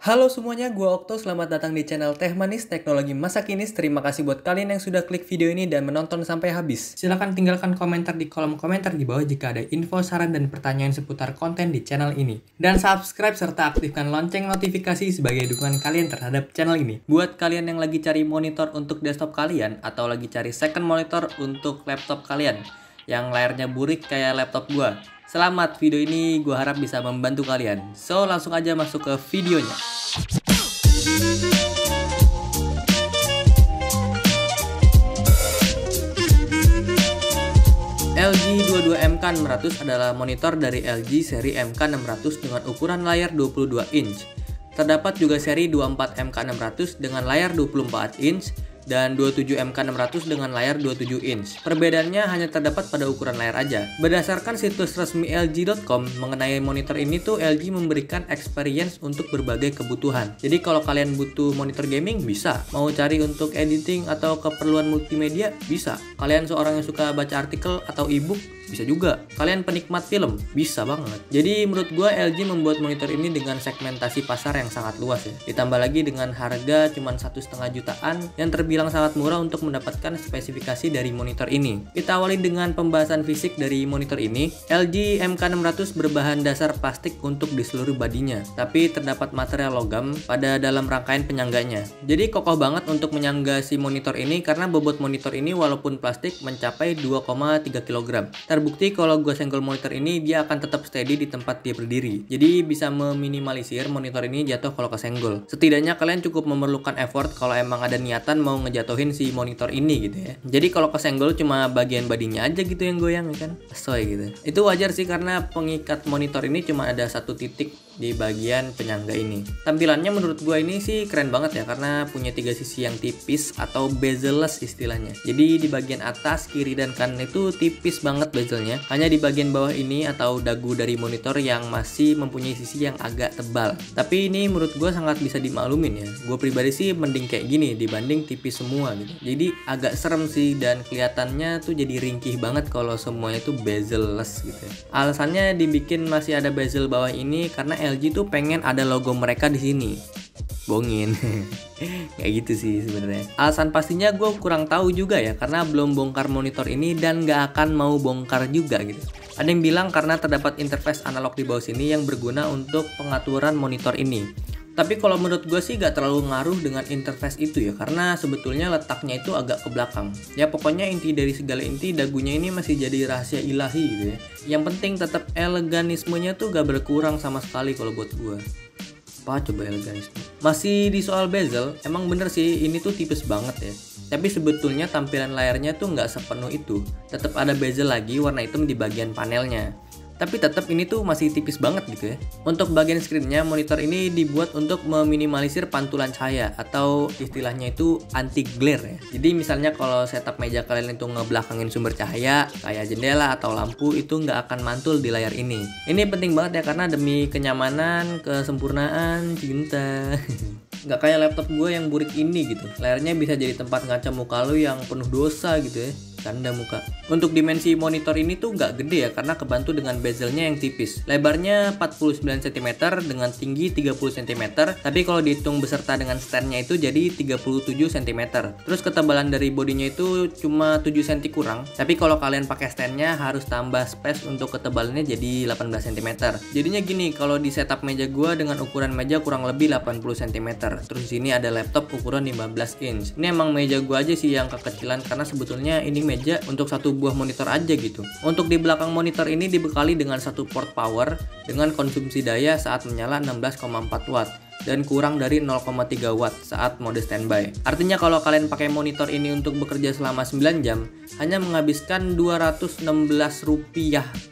Halo semuanya, gua Okto. Selamat datang di channel Teh Manis Teknologi Masa Kini. Terima kasih buat kalian yang sudah klik video ini dan menonton sampai habis. Silahkan tinggalkan komentar di kolom komentar di bawah jika ada info, saran, dan pertanyaan seputar konten di channel ini. Dan subscribe serta aktifkan lonceng notifikasi sebagai dukungan kalian terhadap channel ini. Buat kalian yang lagi cari monitor untuk desktop kalian atau lagi cari second monitor untuk laptop kalian yang layarnya burik kayak laptop gua, selamat, video ini gua harap bisa membantu kalian. So, langsung aja masuk ke videonya. LG 22MK600 adalah monitor dari LG seri MK600 dengan ukuran layar 22 inch. Terdapat juga seri 24MK600 dengan layar 24 inch dan 27MK600 dengan layar 27 inch. Perbedaannya hanya terdapat pada ukuran layar aja. Berdasarkan situs resmi LG.com mengenai monitor ini tuh, LG memberikan experience untuk berbagai kebutuhan. Jadi kalau kalian butuh monitor gaming bisa, mau cari untuk editing atau keperluan multimedia bisa. Kalian seorang yang suka baca artikel atau ebook bisa juga. Kalian penikmat film bisa banget. Jadi menurut gua LG membuat monitor ini dengan segmentasi pasar yang sangat luas ya. Ditambah lagi dengan harga cuma 1,5 jutaan yang terbilang sangat murah untuk mendapatkan spesifikasi dari monitor ini. Kita awali dengan pembahasan fisik dari monitor ini. LG MK600 berbahan dasar plastik untuk di seluruh badinya, tapi terdapat material logam pada dalam rangkaian penyangganya. Jadi kokoh banget untuk menyangga si monitor ini karena bobot monitor ini walaupun plastik mencapai 2,3 kg. Terbukti kalau gua senggol monitor ini dia akan tetap steady di tempat dia berdiri. Jadi bisa meminimalisir monitor ini jatuh kalau kesenggol. Setidaknya kalian cukup memerlukan effort kalau emang ada niatan mau ngejatuhin si monitor ini gitu ya. Jadi kalau kesenggol cuma bagian badinya aja gitu yang goyang ya kan. Asoy gitu. Itu wajar sih karena pengikat monitor ini cuma ada satu titik di bagian penyangga ini. Tampilannya menurut gua ini sih keren banget ya karena punya 3 sisi yang tipis atau bezel-less istilahnya. Jadi di bagian atas, kiri, dan kanan itu tipis banget bezelnya. Hanya di bagian bawah ini atau dagu dari monitor yang masih mempunyai sisi yang agak tebal. Tapi ini menurut gua sangat bisa dimaklumin ya. Gua pribadi sih mending kayak gini dibanding tipis semua gitu. Jadi agak serem sih dan kelihatannya tuh jadi ringkih banget kalau semuanya tuh bezel-less gitu ya. Alasannya dibikin masih ada bezel bawah ini karena LG tuh pengen ada logo mereka di sini. Bongin. Kayak gitu sih sebenarnya. Alasan pastinya gue kurang tahu juga ya karena belum bongkar monitor ini dan gak akan mau bongkar juga gitu. Ada yang bilang karena terdapat interface analog di bawah sini yang berguna untuk pengaturan monitor ini. Tapi kalau menurut gue sih gak terlalu ngaruh dengan interface itu ya, karena sebetulnya letaknya itu agak ke belakang. Ya pokoknya inti dari segala inti, dagunya ini masih jadi rahasia ilahi gitu ya. Yang penting tetap eleganismenya tuh gak berkurang sama sekali kalau buat gue. Apa coba eleganisme? Masih di soal bezel, emang bener sih ini tuh tipis banget ya. Tapi sebetulnya tampilan layarnya tuh nggak sepenuh itu. Tetap ada bezel lagi warna hitam di bagian panelnya. Tapi tetap ini tuh masih tipis banget gitu ya. Untuk bagian screen-nya, monitor ini dibuat untuk meminimalisir pantulan cahaya atau istilahnya itu anti glare ya. Jadi misalnya kalau setup meja kalian itu ngebelakangin sumber cahaya kayak jendela atau lampu itu nggak akan mantul di layar ini. Ini penting banget ya karena demi kenyamanan, kesempurnaan, cinta. Nggak kayak laptop gue yang burik ini gitu. Layarnya bisa jadi tempat ngaca muka lu yang penuh dosa gitu ya. Canda muka. Untuk dimensi monitor ini tuh nggak gede ya karena kebantu dengan bezelnya yang tipis. Lebarnya 49 cm dengan tinggi 30 cm. Tapi kalau dihitung beserta dengan standnya itu jadi 37 cm. Terus ketebalan dari bodinya itu cuma 7 cm kurang. Tapi kalau kalian pakai standnya harus tambah space untuk ketebalannya jadi 18 cm. Jadinya gini, kalau di setup meja gua dengan ukuran meja kurang lebih 80 cm. Terus di sini ada laptop ukuran 15 inch. Ini emang meja gua aja sih yang kekecilan karena sebetulnya ini meja untuk satu buah monitor aja gitu. Untuk di belakang monitor ini dibekali dengan satu port power dengan konsumsi daya saat menyala 16,4 watt dan kurang dari 0,3 watt saat mode standby. Artinya kalau kalian pakai monitor ini untuk bekerja selama 9 jam hanya menghabiskan Rp216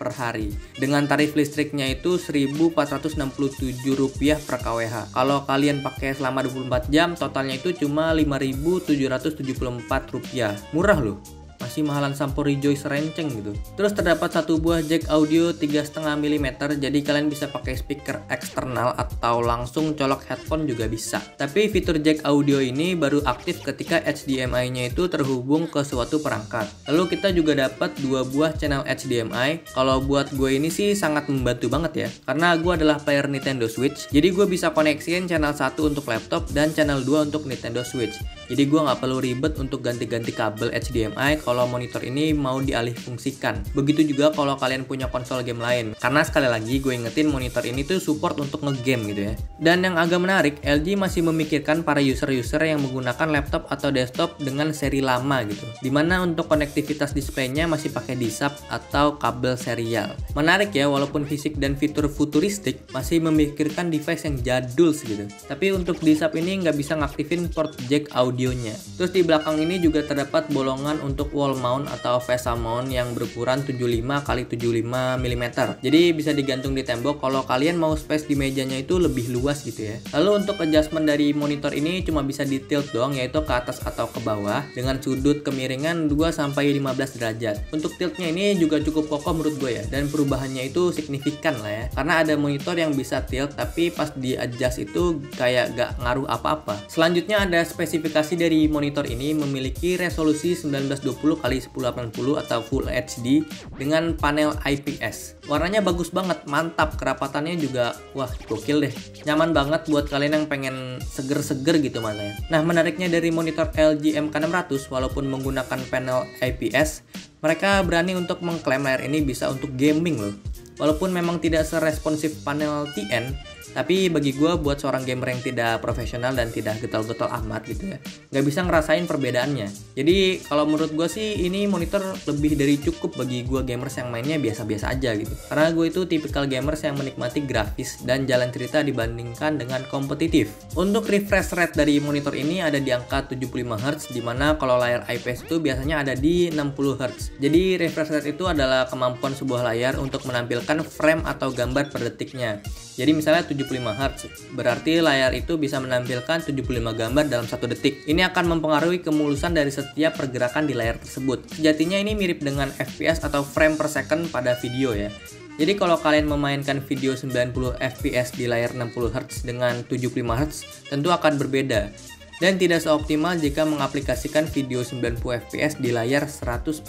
per hari. Dengan tarif listriknya itu Rp1.467 per kWh. Kalau kalian pakai selama 24 jam totalnya itu cuma Rp5.774. Murah loh. masih mahalan sampo Rejoice serenceng gitu. Terus terdapat satu buah jack audio 3,5 mm, jadi kalian bisa pakai speaker eksternal atau langsung colok headphone juga bisa. Tapi fitur jack audio ini baru aktif ketika HDMI-nya itu terhubung ke suatu perangkat. Lalu kita juga dapat dua buah channel HDMI. Kalau buat gue ini sih sangat membantu banget ya, karena gue adalah player Nintendo Switch, jadi gue bisa koneksiin channel 1 untuk laptop dan channel 2 untuk Nintendo Switch. Jadi gue nggak perlu ribet untuk ganti-ganti kabel HDMI kalau monitor ini mau dialih fungsikan. Begitu juga kalau kalian punya konsol game lain. Karena sekali lagi gue ingetin monitor ini tuh support untuk ngegame gitu ya. Dan yang agak menarik, LG masih memikirkan para user-user yang menggunakan laptop atau desktop dengan seri lama gitu. Dimana untuk konektivitas displaynya masih pakai DSAP atau kabel serial. Menarik ya, walaupun fisik dan fitur futuristik masih memikirkan device yang jadul gitu. Tapi untuk DSAP ini nggak bisa ngaktifin port jack audionya. Terus di belakang ini juga terdapat bolongan untuk wall mount atau VESA mount yang berukuran 75x75 mm. Jadi bisa digantung di tembok kalau kalian mau space di mejanya itu lebih luas gitu ya. Lalu untuk adjustment dari monitor ini cuma bisa di tilt doang, yaitu ke atas atau ke bawah dengan sudut kemiringan 2-15 derajat. Untuk tiltnya ini juga cukup kokoh menurut gue ya, dan perubahannya itu signifikan lah ya. Karena ada monitor yang bisa tilt tapi pas di adjust itu kayak gak ngaruh apa-apa. Selanjutnya ada spesifikasi dari monitor ini memiliki resolusi 1920x1080 atau Full HD dengan panel IPS. Warnanya bagus banget, mantap, kerapatannya juga wah gokil deh. Nyaman banget buat kalian yang pengen seger-seger gitu matanya. Nah, menariknya dari monitor LG MK600 walaupun menggunakan panel IPS, mereka berani untuk mengklaim layar ini bisa untuk gaming loh. Walaupun memang tidak seresponsif panel TN, tapi bagi gue buat seorang gamer yang tidak profesional dan tidak getol-getol amat gitu ya, nggak bisa ngerasain perbedaannya. Jadi kalau menurut gue sih ini monitor lebih dari cukup bagi gue gamers yang mainnya biasa-biasa aja gitu. Karena gue itu tipikal gamers yang menikmati grafis dan jalan cerita dibandingkan dengan kompetitif. Untuk refresh rate dari monitor ini ada di angka 75 Hz, dimana kalau layar IPS itu biasanya ada di 60 Hz. Jadi refresh rate itu adalah kemampuan sebuah layar untuk menampilkan frame atau gambar per detiknya. Jadi misalnya 75 Hz, berarti layar itu bisa menampilkan 75 gambar dalam 1 detik. Ini akan mempengaruhi kemulusan dari setiap pergerakan di layar tersebut. Sejatinya ini mirip dengan FPS atau frame per second pada video ya. Jadi kalau kalian memainkan video 90 fps di layar 60 Hz dengan 75 Hz, tentu akan berbeda. Dan tidak seoptimal jika mengaplikasikan video 90 fps di layar 144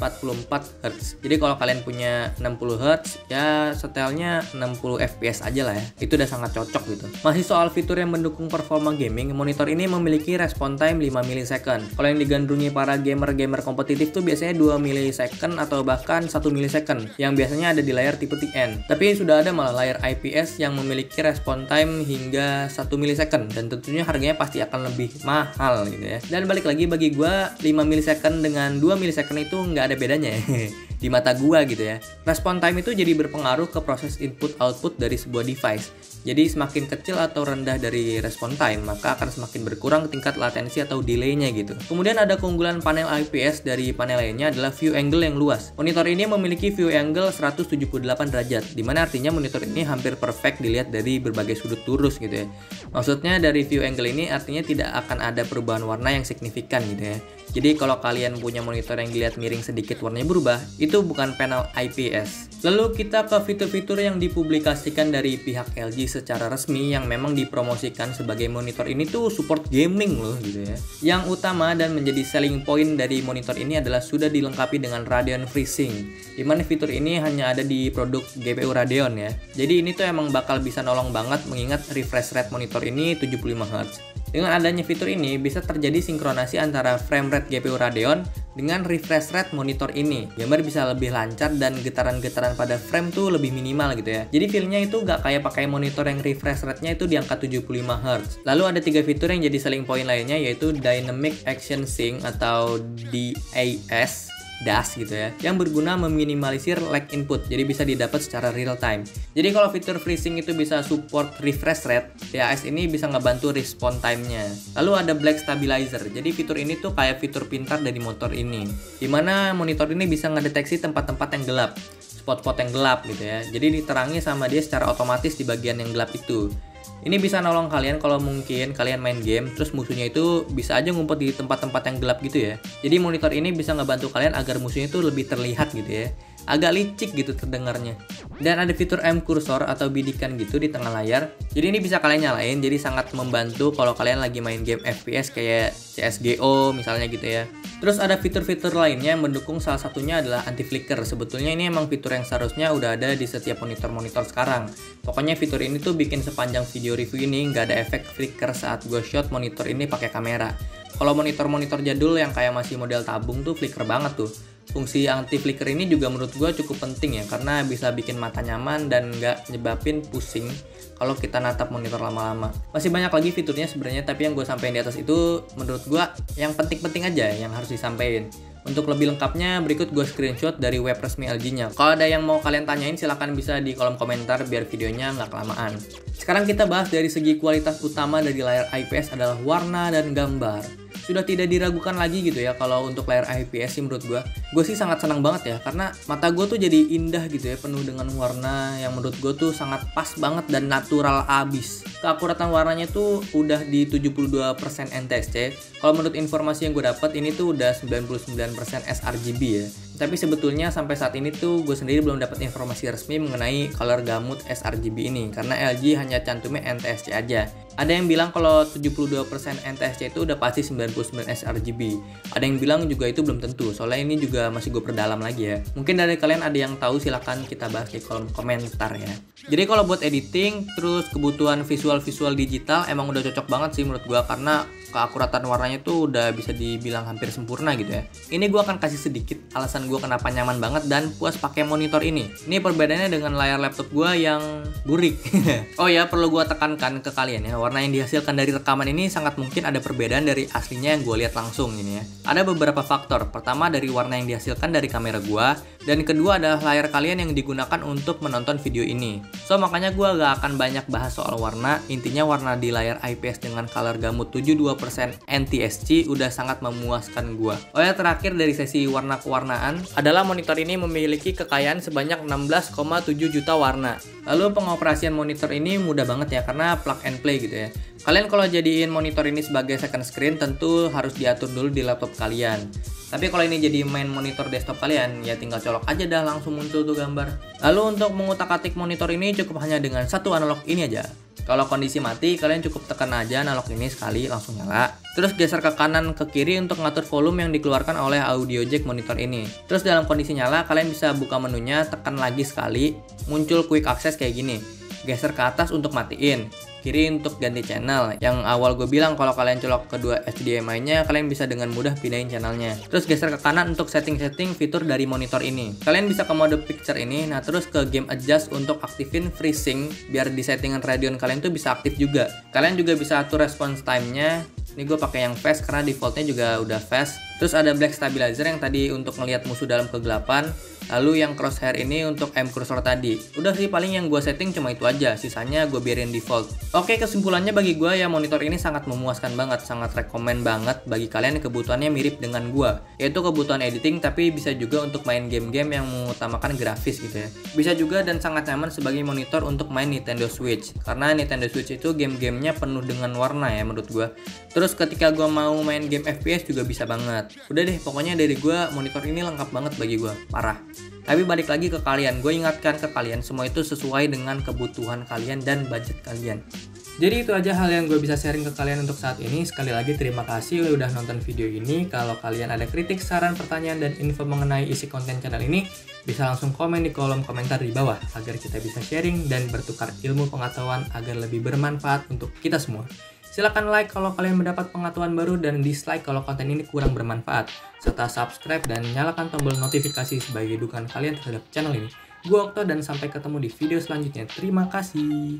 Hz. Jadi kalau kalian punya 60 Hz, ya setelnya 60 fps aja lah ya. Itu udah sangat cocok gitu. Masih soal fitur yang mendukung performa gaming, monitor ini memiliki respon time 5 millisecond. Kalau yang digandrungi para gamer-gamer kompetitif tuh biasanya 2 millisecond atau bahkan 1 millisecond, yang biasanya ada di layar tipe TN. Tapi sudah ada malah layar IPS yang memiliki respon time hingga 1 millisecond, dan tentunya harganya pasti akan lebih mahal gitu ya. Dan balik lagi, bagi gue 5 millisecond dengan 2 millisecond itu nggak ada bedanya ya di mata gue gitu ya. Respon time itu jadi berpengaruh ke proses input output dari sebuah device. Jadi semakin kecil atau rendah dari respon time, maka akan semakin berkurang tingkat latensi atau delay-nya gitu. Kemudian ada keunggulan panel IPS dari panel lainnya adalah view angle yang luas. Monitor ini memiliki view angle 178 derajat, dimana artinya monitor ini hampir perfect dilihat dari berbagai sudut lurus gitu ya. Maksudnya dari view angle ini artinya tidak akan ada perubahan warna yang signifikan gitu ya. Jadi kalau kalian punya monitor yang dilihat miring sedikit warnanya berubah, itu bukan panel IPS. Lalu kita ke fitur-fitur yang dipublikasikan dari pihak LG secara resmi yang memang dipromosikan sebagai monitor ini tuh support gaming loh gitu ya. Yang utama dan menjadi selling point dari monitor ini adalah sudah dilengkapi dengan Radeon FreeSync, dimana fitur ini hanya ada di produk GPU Radeon ya. Jadi ini tuh emang bakal bisa nolong banget mengingat refresh rate monitor ini 75 Hz. Dengan adanya fitur ini bisa terjadi sinkronasi antara frame rate GPU Radeon dengan refresh rate monitor ini. Gambar bisa lebih lancar dan getaran-getaran pada frame tuh lebih minimal gitu ya. Jadi feel-nya itu gak kayak pakai monitor yang refresh rate-nya itu di angka 75 Hz. Lalu ada 3 fitur yang jadi selling point lainnya, yaitu Dynamic Action Sync atau DAS gitu ya, yang berguna meminimalisir lag input, jadi bisa didapat secara real time. Jadi kalau fitur FreeSync itu bisa support refresh rate, DAS ini bisa ngebantu respon time-nya. Lalu ada Black Stabilizer, jadi fitur ini tuh kayak fitur pintar dari motor ini, dimana monitor ini bisa ngedeteksi tempat-tempat yang gelap, spot-spot yang gelap gitu ya, jadi diterangi sama dia secara otomatis di bagian yang gelap itu. Ini bisa nolong kalian kalau mungkin kalian main game, terus musuhnya itu bisa aja ngumpet di tempat-tempat yang gelap gitu ya. Jadi monitor ini bisa ngebantu kalian agar musuhnya itu lebih terlihat gitu ya. Agak licik gitu terdengarnya. Dan ada fitur M cursor atau bidikan gitu di tengah layar. Jadi ini bisa kalian nyalain, jadi sangat membantu kalau kalian lagi main game FPS kayak CSGO misalnya gitu ya. Terus ada fitur-fitur lainnya yang mendukung, salah satunya adalah anti flicker. Sebetulnya ini emang fitur yang seharusnya udah ada di setiap monitor-monitor sekarang. Pokoknya fitur ini tuh bikin sepanjang video review ini nggak ada efek flicker saat gue shot monitor ini pakai kamera. Kalau monitor-monitor jadul yang kayak masih model tabung tuh flicker banget tuh. Fungsi anti flicker ini juga menurut gue cukup penting ya, karena bisa bikin mata nyaman dan nggak nyebabin pusing kalau kita natap monitor lama-lama. Masih banyak lagi fiturnya sebenarnya, tapi yang gue sampein di atas itu menurut gue yang penting-penting aja yang harus disampaikan. Untuk lebih lengkapnya berikut gue screenshot dari web resmi LG-nya. Kalau ada yang mau kalian tanyain silahkan bisa di kolom komentar biar videonya nggak kelamaan. Sekarang kita bahas dari segi kualitas utama dari layar IPS adalah warna dan gambar. Sudah tidak diragukan lagi gitu ya kalau untuk layar IPS sih menurut gue sih sangat senang banget ya, karena mata gue tuh jadi indah gitu ya, penuh dengan warna yang menurut gue tuh sangat pas banget dan natural abis. Keakuratan warnanya tuh udah di 72% NTSC. Kalau menurut informasi yang gue dapat ini tuh udah 99% sRGB ya. Tapi sebetulnya sampai saat ini tuh gue sendiri belum dapat informasi resmi mengenai color gamut sRGB ini, karena LG hanya cantumnya NTSC aja. Ada yang bilang kalau 72% NTSC itu udah pasti 99 sRGB. Ada yang bilang juga itu belum tentu, soalnya ini juga masih gue perdalam lagi ya. Mungkin dari kalian ada yang tahu, silahkan kita bahas di kolom komentar ya. Jadi kalau buat editing, terus kebutuhan visual digital emang udah cocok banget sih menurut gue, karena keakuratan warnanya tuh udah bisa dibilang hampir sempurna gitu ya. Ini gue akan kasih sedikit alasan gue kenapa nyaman banget dan puas pakai monitor ini. Ini perbedaannya dengan layar laptop gue yang burik. Oh ya, perlu gue tekankan ke kalian ya, warna yang dihasilkan dari rekaman ini sangat mungkin ada perbedaan dari aslinya yang gue lihat langsung ini ya. Ada beberapa faktor. Pertama dari warna yang dihasilkan dari kamera gue, dan kedua adalah layar kalian yang digunakan untuk menonton video ini. So makanya gue gak akan banyak bahas soal warna. Intinya warna di layar IPS dengan color gamut 72% NTSC udah sangat memuaskan gua. Oh ya, terakhir dari sesi warna kewarnaan adalah monitor ini memiliki kekayaan sebanyak 16,7 juta warna. Lalu pengoperasian monitor ini mudah banget ya, karena plug and play gitu ya. Kalian kalau jadiin monitor ini sebagai second screen tentu harus diatur dulu di laptop kalian. Tapi kalau ini jadi main monitor desktop kalian, ya tinggal colok aja dah langsung muncul tuh gambar. Lalu untuk mengutak-atik monitor ini cukup hanya dengan satu analog ini aja. Kalau kondisi mati, kalian cukup tekan aja analog ini sekali langsung nyala. Terus geser ke kanan ke kiri untuk ngatur volume yang dikeluarkan oleh audio jack monitor ini. Terus dalam kondisi nyala, kalian bisa buka menunya, tekan lagi sekali, muncul quick access kayak gini. Geser ke atas untuk matiin, kiri untuk ganti channel. Yang awal gue bilang kalau kalian colok kedua HDMI-nya, kalian bisa dengan mudah pindahin channelnya. Terus geser ke kanan untuk setting-setting fitur dari monitor ini. Kalian bisa ke mode picture ini, nah terus ke game adjust untuk aktifin FreeSync, biar di settingan Radeon kalian tuh bisa aktif juga. Kalian juga bisa atur response time-nya. Ini gue pakai yang fast karena defaultnya juga udah fast. Terus ada black stabilizer yang tadi untuk ngelihat musuh dalam kegelapan. Lalu yang crosshair ini untuk M cursor tadi. Udah sih, paling yang gue setting cuma itu aja, sisanya gue biarin default. Oke, kesimpulannya bagi gue ya, monitor ini sangat memuaskan banget, sangat rekomen banget bagi kalian yang kebutuhannya mirip dengan gue, yaitu kebutuhan editing tapi bisa juga untuk main game-game yang mengutamakan grafis gitu ya. Bisa juga dan sangat nyaman sebagai monitor untuk main Nintendo Switch, karena Nintendo Switch itu game-gamenya penuh dengan warna ya menurut gue. Terus ketika gue mau main game FPS juga bisa banget. Udah deh, pokoknya dari gue monitor ini lengkap banget bagi gue, parah. Tapi balik lagi ke kalian, gue ingatkan ke kalian, semua itu sesuai dengan kebutuhan kalian dan budget kalian. Jadi itu aja hal yang gue bisa sharing ke kalian untuk saat ini. Sekali lagi terima kasih udah nonton video ini. Kalau kalian ada kritik, saran, pertanyaan, dan info mengenai isi konten channel ini, bisa langsung komen di kolom komentar di bawah, agar kita bisa sharing dan bertukar ilmu pengetahuan agar lebih bermanfaat untuk kita semua. Silahkan like kalau kalian mendapat pengetahuan baru, dan dislike kalau konten ini kurang bermanfaat. Serta subscribe dan nyalakan tombol notifikasi sebagai dukungan kalian terhadap channel ini. Gue Okto dan sampai ketemu di video selanjutnya. Terima kasih.